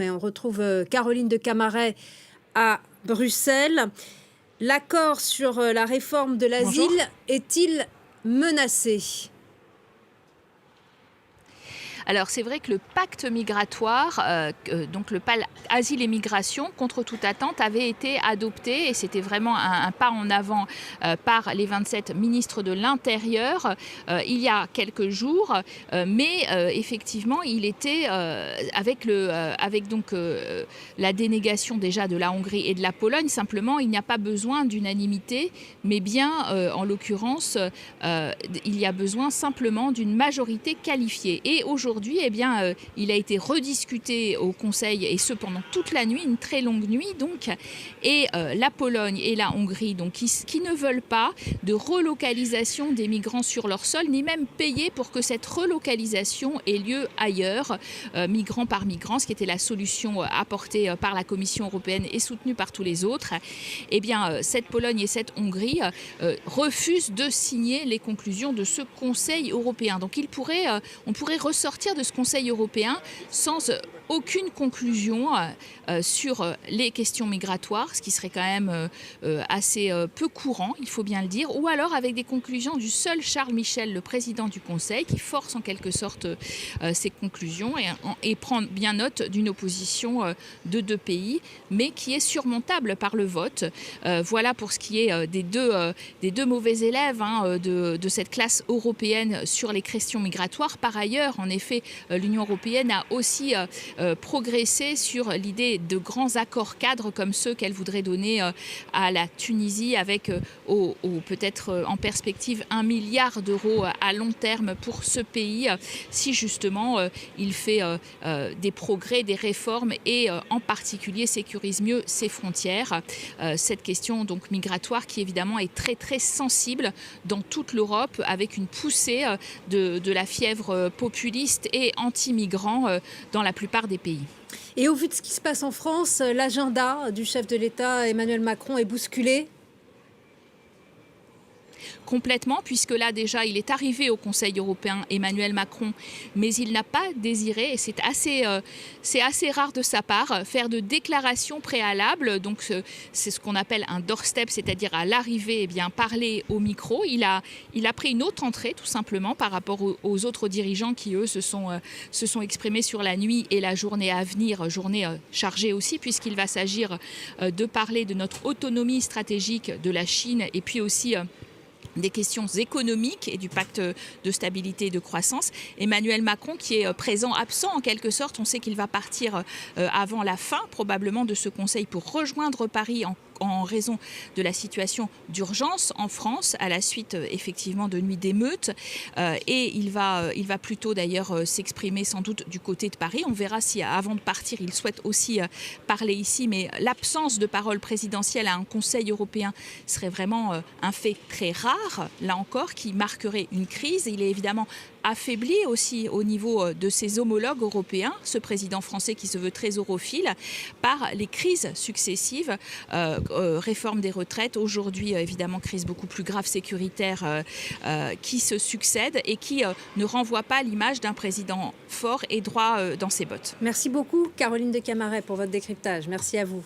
Et on retrouve Caroline de Camaret à Bruxelles. L'accord sur la réforme de Bonjour. l'asile est-il menacé? Alors c'est vrai que le pacte migratoire, donc le pacte asile et migration, contre toute attente, avait été adopté et c'était vraiment un pas en avant par les 27 ministres de l'Intérieur il y a quelques jours, mais effectivement il était avec donc la dénégation déjà de la Hongrie et de la Pologne. Simplement il n'y a pas besoin d'unanimité, mais bien en l'occurrence il y a besoin simplement d'une majorité qualifiée. Et aujourd'hui, eh bien, il a été rediscuté au Conseil, et ce pendant toute la nuit, une très longue nuit donc. Et la Pologne et la Hongrie, donc, qui ne veulent pas de relocalisation des migrants sur leur sol, ni même payer pour que cette relocalisation ait lieu ailleurs, migrant par migrant, ce qui était la solution apportée par la Commission européenne et soutenue par tous les autres. Eh bien, cette Pologne et cette Hongrie refusent de signer les conclusions de ce Conseil européen. Donc on pourrait ressortir de ce Conseil européen sans aucune conclusion sur les questions migratoires, ce qui serait quand même assez peu courant, il faut bien le dire, ou alors avec des conclusions du seul Charles Michel, le président du Conseil, qui force en quelque sorte ces conclusions et prend bien note d'une opposition de deux pays, mais qui est surmontable par le vote. Voilà pour ce qui est des deux mauvais élèves de cette classe européenne sur les questions migratoires. Par ailleurs, en effet, l'Union européenne a aussi progressé sur l'idée de grands accords cadres comme ceux qu'elle voudrait donner à la Tunisie, avec peut-être en perspective 1 milliard d'euros à long terme pour ce pays, si justement il fait des progrès, des réformes et en particulier sécurise mieux ses frontières. Cette question donc migratoire qui évidemment est très très sensible dans toute l'Europe, avec une poussée de la fièvre populiste et anti-migrants dans la plupart des pays. Et au vu de ce qui se passe en France, l'agenda du chef de l'État Emmanuel Macron est bousculé? Complètement, puisque là déjà il est arrivé au Conseil européen, Emmanuel Macron, mais il n'a pas désiré, et c'est assez rare de sa part, faire de déclarations préalables. Donc c'est ce qu'on appelle un doorstep, c'est-à-dire à l'arrivée, eh bien, parler au micro. Il a pris une autre entrée tout simplement par rapport aux autres dirigeants qui eux se sont exprimés sur la nuit et la journée à venir, journée chargée aussi, puisqu'il va s'agir de parler de notre autonomie stratégique de la Chine, et puis aussi des questions économiques et du pacte de stabilité et de croissance. Emmanuel Macron qui est présent, absent en quelque sorte. On sait qu'il va partir avant la fin probablement de ce Conseil pour rejoindre Paris en raison de la situation d'urgence en France à la suite effectivement de nuits d'émeutes, et il va plutôt d'ailleurs s'exprimer sans doute du côté de Paris. On verra si avant de partir il souhaite aussi parler ici, mais l'absence de parole présidentielle à un Conseil européen serait vraiment un fait très rare, là encore, qui marquerait une crise. Il est évidemment affaibli aussi au niveau de ses homologues européens, ce président français qui se veut très europhile, par les crises successives, réforme des retraites, aujourd'hui évidemment crise beaucoup plus grave sécuritaire qui se succèdent et qui ne renvoie pas l'image d'un président fort et droit dans ses bottes. Merci beaucoup Caroline de Camaret pour votre décryptage. Merci à vous.